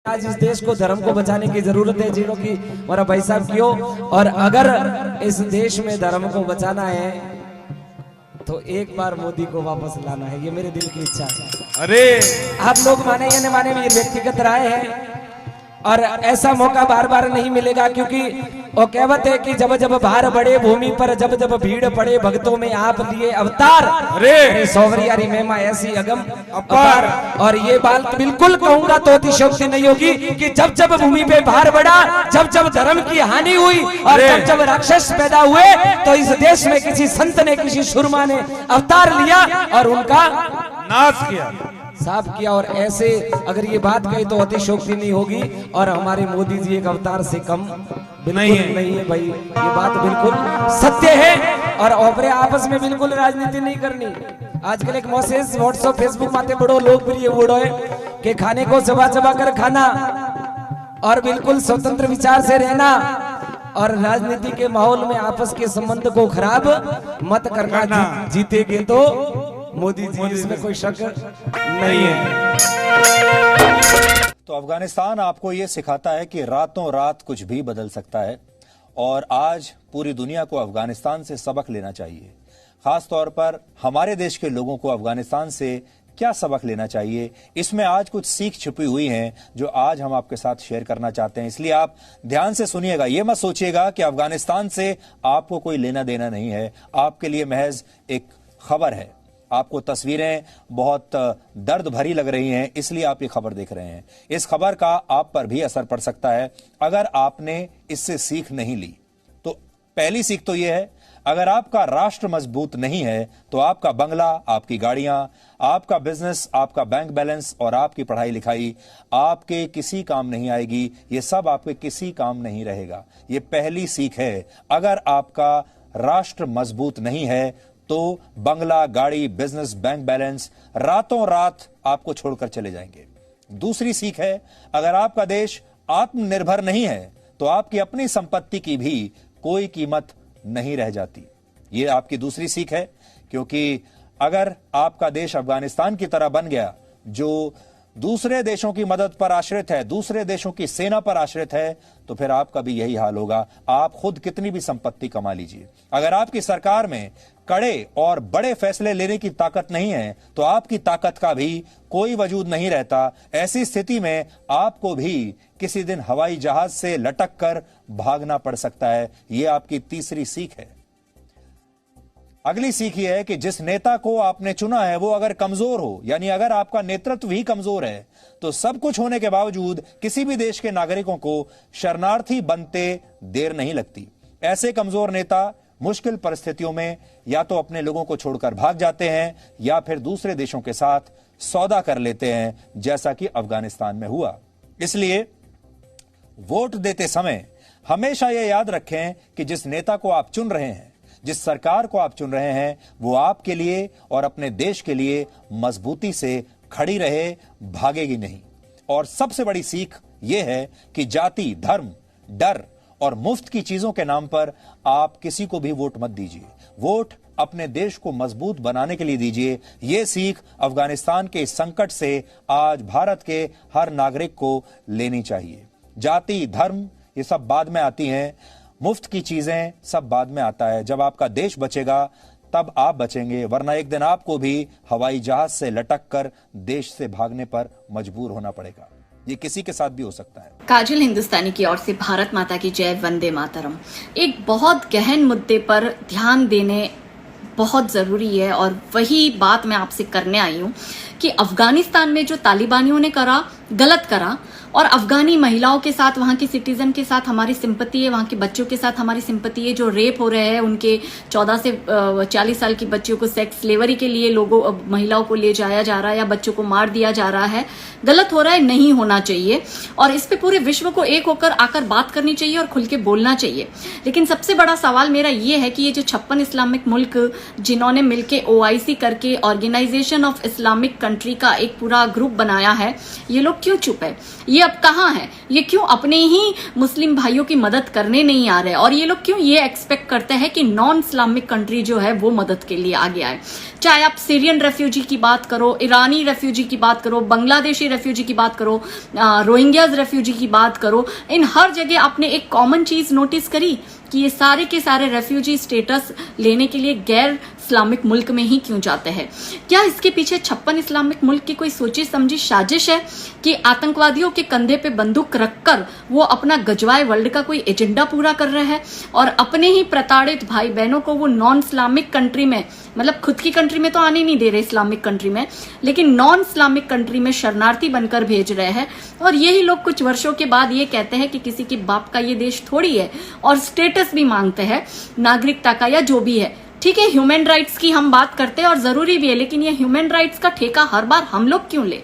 आज इस देश को धर्म को बचाने की जरूरत है, जिन्हों की हमारा भाई साहब की हो। और अगर इस देश में धर्म को बचाना है तो एक बार मोदी को वापस लाना है, ये मेरे दिल की इच्छा है। अरे आप लोग माने या न माने, ये व्यक्तिगत राय है और ऐसा मौका बार बार नहीं मिलेगा, क्योंकि वो कहावत है कि जब जब भार बढ़े भूमि पर, जब जब भीड़ पड़े भक्तों में आप लिए अवतार। अरे सौवरियारी महिमा ऐसी अगम अपार। और ये बात बिल्कुल कहूंगा तो अतिशयोक्ति नहीं होगी कि जब जब भूमि पे भार बढ़ा, जब जब धर्म की हानि हुई और जब जब राक्षस पैदा हुए, तो इस देश में किसी संत ने, किसी सुरमा ने अवतार लिया और उनका नाश किया, साफ किया। और ऐसे अगर ये बात कही तो अतिशयोक्ति नहीं होगी। और हमारे मोदी जी एक अवतार से कम नहीं है भाई, ये बात बिल्कुल सत्य है। और अपने आपस में बिल्कुल राजनीति नहीं करनी। आजकल एक मैसेज व्हाट्सएप फेसबुक माते बड़ो लोकप्रिय वर्ड है कि खाने को चबा चबा कर खाना और बिल्कुल स्वतंत्र विचार से रहना और राजनीति के माहौल में आपस के संबंध को खराब मत करना। जीतेगे तो मोदी जी, इसमें कोई शक नहीं है। तो अफगानिस्तान आपको ये सिखाता है कि रातों रात कुछ भी बदल सकता है और आज पूरी दुनिया को अफगानिस्तान से सबक लेना चाहिए। खास तौर पर हमारे देश के लोगों को अफगानिस्तान से क्या सबक लेना चाहिए, इसमें आज कुछ सीख छुपी हुई हैं जो आज हम आपके साथ शेयर करना चाहते हैं। इसलिए आप ध्यान से सुनिएगा। ये मत सोचिएगा कि अफगानिस्तान से आपको कोई लेना देना नहीं है, आपके लिए महज एक खबर है। आपको तस्वीरें बहुत दर्द भरी लग रही हैं, इसलिए आप ये खबर देख रहे हैं। इस खबर का आप पर भी असर पड़ सकता है अगर आपने इससे सीख नहीं ली। तो पहली सीख तो ये है, अगर आपका राष्ट्र मजबूत नहीं है तो आपका बंगला, आपकी गाड़ियां, आपका बिजनेस, आपका बैंक बैलेंस और आपकी पढ़ाई लिखाई आपके किसी काम नहीं आएगी। ये सब आपके किसी काम नहीं रहेगा। ये पहली सीख है। अगर आपका राष्ट्र मजबूत नहीं है तो बंगला, गाड़ी, बिजनेस, बैंक बैलेंस रातों रात आपको छोड़कर चले जाएंगे। दूसरी सीख है, अगर आपका देश आत्मनिर्भर नहीं है तो आपकी अपनी संपत्ति की भी कोई कीमत नहीं रह जाती। ये आपकी दूसरी सीख है, क्योंकि अगर आपका देश अफगानिस्तान की तरह बन गया जो दूसरे देशों की मदद पर आश्रित है, दूसरे देशों की सेना पर आश्रित है, तो फिर आपका भी यही हाल होगा। आप खुद कितनी भी संपत्ति कमा लीजिए, अगर आपकी सरकार में कड़े और बड़े फैसले लेने की ताकत नहीं है तो आपकी ताकत का भी कोई वजूद नहीं रहता। ऐसी स्थिति में आपको भी किसी दिन हवाई जहाज से लटक कर भागना पड़ सकता है। यह आपकी तीसरी सीख है। अगली सीख यह है कि जिस नेता को आपने चुना है वो अगर कमजोर हो, यानी अगर आपका नेतृत्व ही कमजोर है, तो सब कुछ होने के बावजूद किसी भी देश के नागरिकों को शरणार्थी बनते देर नहीं लगती। ऐसे कमजोर नेता मुश्किल परिस्थितियों में या तो अपने लोगों को छोड़कर भाग जाते हैं या फिर दूसरे देशों के साथ सौदा कर लेते हैं, जैसा कि अफगानिस्तान में हुआ। इसलिए वोट देते समय हमेशा यह याद रखें कि जिस नेता को आप चुन रहे हैं, जिस सरकार को आप चुन रहे हैं, वो आपके लिए और अपने देश के लिए मजबूती से खड़ी रहे, भागेगी नहीं। और सबसे बड़ी सीख यह है कि जाति, धर्म, डर और मुफ्त की चीजों के नाम पर आप किसी को भी वोट मत दीजिए। वोट अपने देश को मजबूत बनाने के लिए दीजिए। यह सीख अफगानिस्तान के इस संकट से आज भारत के हर नागरिक को लेनी चाहिए। जाति, धर्म ये सब बाद में आती हैं, मुफ्त की चीजें सब बाद में आता है। जब आपका देश बचेगा तब आप बचेंगे, वरना एक दिन आपको भी हवाई जहाज से लटक कर देश से भागने पर मजबूर होना पड़ेगा। ये किसी के साथ भी हो सकता है। काजल हिंदुस्तानी की ओर से भारत माता की जय, वंदे मातरम। एक बहुत गहन मुद्दे पर ध्यान देने बहुत जरूरी है और वही बात मैं आपसे करने आई हूँ कि अफगानिस्तान में जो तालिबानियों ने करा, गलत करा, और अफगानी महिलाओं के साथ, वहां के सिटीजन के साथ हमारी सिंपति है, वहां के बच्चों के साथ हमारी सिंपति है। जो रेप हो रहे हैं, उनके 14 से 40 साल की बच्चियों को सेक्स स्लेवरी के लिए महिलाओं को ले जाया जा रहा है या बच्चों को मार दिया जा रहा है, गलत हो रहा है, नहीं होना चाहिए। और इस पे पूरे विश्व को एक होकर आकर बात करनी चाहिए और खुल के बोलना चाहिए। लेकिन सबसे बड़ा सवाल मेरा ये है कि ये जो 56 इस्लामिक मुल्क जिन्होंने मिलकर OIC करके ऑर्गेनाइजेशन ऑफ इस्लामिक कंट्री का एक पूरा ग्रुप बनाया है, ये लोग क्यों चुप है? ये ये अब कहाँ है? ये क्यों अपने ही मुस्लिम भाइयों की मदद करने नहीं आ रहे? और ये लोग क्यों ये एक्सपेक्ट करते हैं कि नॉन इस्लामिक कंट्री जो है वो मदद के लिए आगे आए? चाहे आप सीरियन रेफ्यूजी की बात करो, ईरानी रेफ्यूजी की बात करो, बांग्लादेशी रेफ्यूजी की बात करो, रोहिंग्याज रेफ्यूजी की बात करो, इन हर जगह आपने एक कॉमन चीज नोटिस करी कि ये सारे के सारे रेफ्यूजी स्टेटस लेने के लिए गैर इस्लामिक मुल्क में ही क्यों जाते हैं? क्या इसके पीछे 56 इस्लामिक मुल्क की कोई सोची समझी साजिश है कि आतंकवादियों के कंधे पे बंदूक रखकर वो अपना गजवाए वर्ल्ड का कोई एजेंडा पूरा कर रहे हैं और अपने ही प्रताड़ित भाई बहनों को वो नॉन इस्लामिक कंट्री में, मतलब खुद की कंट्री में तो आने नहीं दे रहे इस्लामिक कंट्री में, लेकिन नॉन इस्लामिक कंट्री में शरणार्थी बनकर भेज रहे हैं? और यही लोग कुछ वर्षों के बाद ये कहते हैं कि किसी के बाप का ये देश थोड़ी है, और स्टेटस भी मांगते हैं नागरिकता का या जो भी है। ठीक है, ह्यूमन राइट्स की हम बात करते हैं और जरूरी भी है, लेकिन ये ह्यूमन राइट्स का ठेका हर बार हम लोग क्यों ले?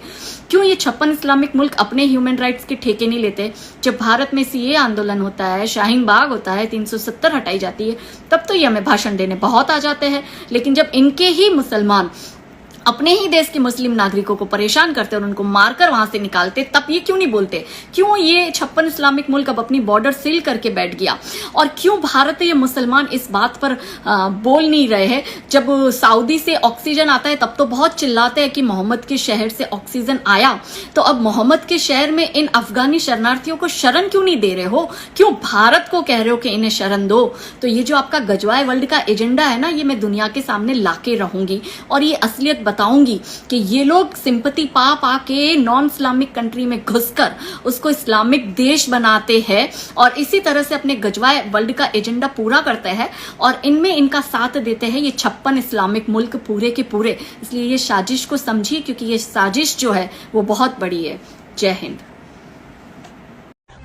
क्यों ये 56 इस्लामिक मुल्क अपने ह्यूमन राइट्स के ठेके नहीं लेते? जब भारत में सीए आंदोलन होता है, शाहीन बाग होता है, 370 हटाई जाती है, तब तो ये हमें भाषण देने बहुत आ जाते हैं। लेकिन जब इनके ही मुसलमान अपने ही देश के मुस्लिम नागरिकों को परेशान करते और उनको मारकर वहां से निकालते, तब ये क्यों नहीं बोलते? क्यों ये 56 इस्लामिक मुल्क अब अपनी बॉर्डर सील करके बैठ गया? और क्यों भारतीय मुसलमान इस बात पर बोल नहीं रहे हैं? जब सऊदी से ऑक्सीजन आता है तब तो बहुत चिल्लाते हैं कि मोहम्मद के शहर से ऑक्सीजन आया, तो अब मोहम्मद के शहर में इन अफगानी शरणार्थियों को शरण क्यों नहीं दे रहे हो? क्यों भारत को कह रहे हो कि इन्हें शरण दो? तो ये जो आपका गजवाए वर्ल्ड का एजेंडा है ना, ये मैं दुनिया के सामने लाके रहूंगी और ये असलियत बताऊंगी कि ये लोग सिंपैथी पा पा के नॉन इस्लामिक कंट्री में घुसकर उसको इस्लामिक देश बनाते हैं और इसी तरह से अपने गजवाए वर्ल्ड का एजेंडा पूरा करते हैं और इनमें इनका साथ देते हैं ये 56 इस्लामिक मुल्क पूरे के पूरे। इसलिए ये साजिश को समझिए, क्योंकि ये साजिश जो है वो बहुत बड़ी है। जय हिंद।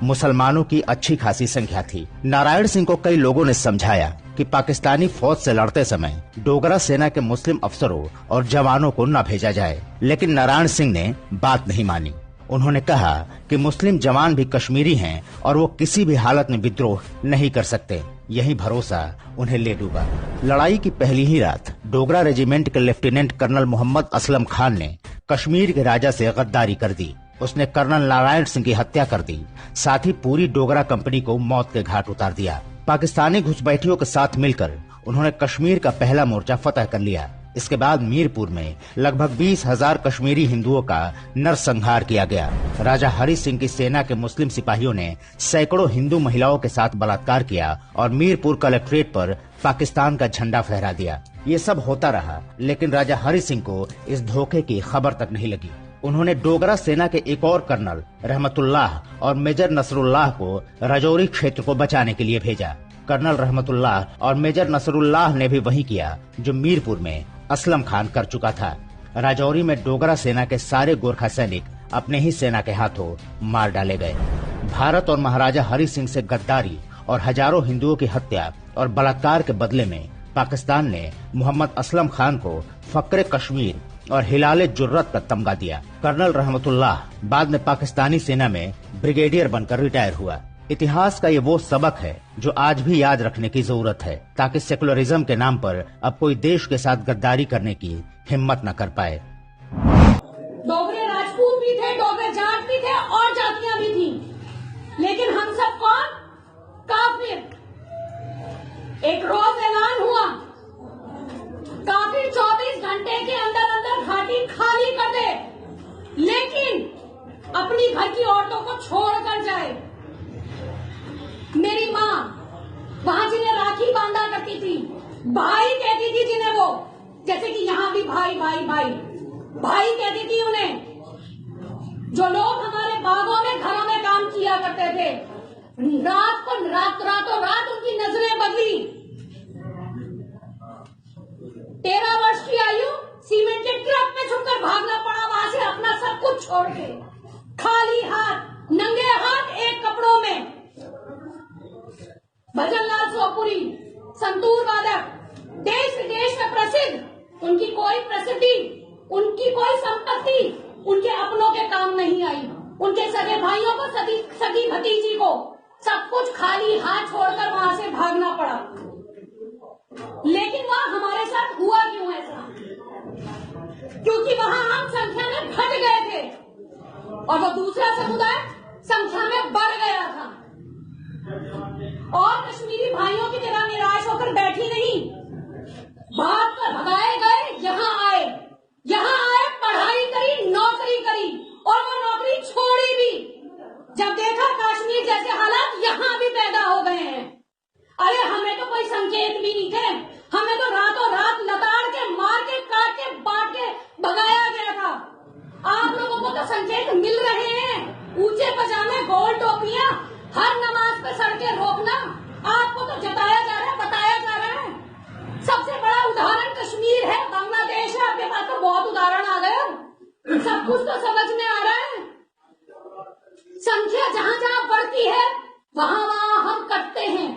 मुसलमानों की अच्छी खासी संख्या थी। नारायण सिंह को कई लोगों ने समझाया कि पाकिस्तानी फौज से लड़ते समय डोगरा सेना के मुस्लिम अफसरों और जवानों को न भेजा जाए, लेकिन नारायण सिंह ने बात नहीं मानी। उन्होंने कहा कि मुस्लिम जवान भी कश्मीरी हैं और वो किसी भी हालत में विद्रोह नहीं कर सकते। यही भरोसा उन्हें ले डूबा। लड़ाई की पहली ही रात डोगरा रेजिमेंट के लेफ्टिनेंट कर्नल मोहम्मद असलम खान ने कश्मीर के राजा से गद्दारी कर दी। उसने कर्नल नारायण सिंह की हत्या कर दी, साथ ही पूरी डोगरा कंपनी को मौत के घाट उतार दिया। पाकिस्तानी घुसपैठियों के साथ मिलकर उन्होंने कश्मीर का पहला मोर्चा फतह कर लिया। इसके बाद मीरपुर में लगभग 20,000 कश्मीरी हिंदुओं का नरसंहार किया गया। राजा हरि सिंह की सेना के मुस्लिम सिपाहियों ने सैकड़ों हिंदू महिलाओं के साथ बलात्कार किया और मीरपुर कलेक्ट्रेट पर पाकिस्तान का झंडा फहरा दिया। ये सब होता रहा, लेकिन राजा हरि सिंह को इस धोखे की खबर तक नहीं लगी। उन्होंने डोगरा सेना के एक और कर्नल रहमतुल्लाह और मेजर नसरुल्लाह को राजौरी क्षेत्र को बचाने के लिए भेजा। कर्नल रहमतुल्लाह और मेजर नसरुल्लाह ने भी वही किया जो मीरपुर में असलम खान कर चुका था। राजौरी में डोगरा सेना के सारे गोरखा सैनिक अपने ही सेना के हाथों मार डाले गए। भारत और महाराजा हरि सिंह से गद्दारी और हजारों हिंदुओं की हत्या और बलात्कार के बदले में पाकिस्तान ने मोहम्मद असलम खान को फक्रे कश्मीर और हिलाले जुर्रत का तमगा दिया। कर्नल रहमतुल्लाह बाद में पाकिस्तानी सेना में ब्रिगेडियर बनकर रिटायर हुआ। इतिहास का ये वो सबक है जो आज भी याद रखने की जरूरत है, ताकि सेकुलरिज्म के नाम पर अब कोई देश के साथ गद्दारी करने की हिम्मत न कर पाए। डोगरे राजपूत भी थे, डोगरे जाट भी थे और जातियां भी थी, लेकिन हम सब कौन? काफिर। एक रोज ऐलान हुआ, काफिर 24 घंटे के अंदर अंदर घाटी खाली कर दे, लेकिन अपनी घर की औरतों को छोड़ कर जाए। मेरी माँ वहां जिन्हें राखी बांधा करती थी, भाई कहती थी जिन्हें वो, जैसे कि यहाँ भी भाई भाई भाई भाई कहती थी उन्हें। जो लोग हमारे बागों में घरों में काम किया करते थे, रातों रात उनकी नजरें बदली। 13 वर्ष की आयु सीमेंट के ट्रक में छुपकर भागना पड़ा वहां से अपना सब कुछ छोड़ के, खाली हाथ, नंगे हाथ, एक कपड़ों में। भजनलाल सोपुरी, संतूर वादक, देश विदेश में प्रसिद्ध। उनकी कोई प्रसिद्धि, उनकी कोई संपत्ति उनके अपनों के काम नहीं आई। उनके सगे भाइयों को, सगी भतीजी को सब कुछ खाली हाथ छोड़कर वहां से भागना पड़ा। लेकिन वहां हमारे साथ हुआ क्यों ऐसा? क्योंकि वहां हम संख्या में घट गए थे और वो दूसरा समुदाय संख्या में बढ़ गया था। और कश्मीरी भाइयों की तरह निराश होकर बैठी नहीं, भाग कर भगाए गए, यहाँ आए, पढ़ाई करी, नौकरी करी और वो नौकरी छोड़ी भी। जब देखा कश्मीर जैसे हालात यहाँ भी पैदा हो गए हैं, अरे हमें तो कोई संकेत भी नहीं थे, हमें तो रातों रात लताड़ के, मार के, काट के, बांट के भगाया गया था। आप लोगों को तो संकेत मिल रहे हैं, ऊंचे पजामे, गोल टोपियां, हर नमाज पे सड़कें रोकना, आपको तो जताया जा रहा है, बताया जा रहा है। सबसे बड़ा उदाहरण कश्मीर है, बांग्लादेश है, आपके पास तो बहुत उदाहरण आ गए, सब कुछ तो समझ में आ रहा है। संख्या जहाँ जहाँ बढ़ती है वहाँ वहाँ हम कटते हैं,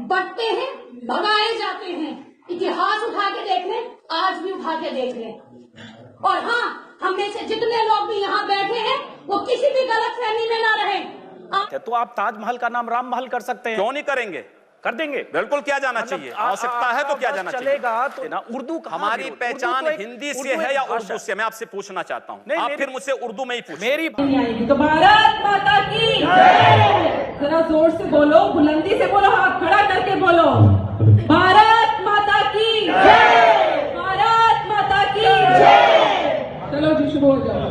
बढ़ते हैं, भगाए जाते हैं। इतिहास उठा के देख लें, आज भी उठा के देख लें। और हाँ, हम में से जितने लोग भी यहाँ बैठे हैं वो किसी भी गलत फहमी में ना रहे। तो आप ताजमहल का नाम राम महल कर सकते हैं, क्यों नहीं करेंगे? कर देंगे, बिल्कुल किया जाना चाहिए, आवश्यकता है तो किया जाना चाहिए। चलेगा तो ना। उर्दू हमारी पहचान हिंदी से है या उर्दू से? मैं आपसे पूछना चाहता हूँ, आप फिर मुझसे उर्दू में ही पूछिए। मेरी तो भारत माता की जरा जोर से बोलो, बुलंदी से बोलो, हाथ खड़ा करके बोलो, भारत माता की जय, भारत माता की जय। चलो जी, शुरू हो जाओ।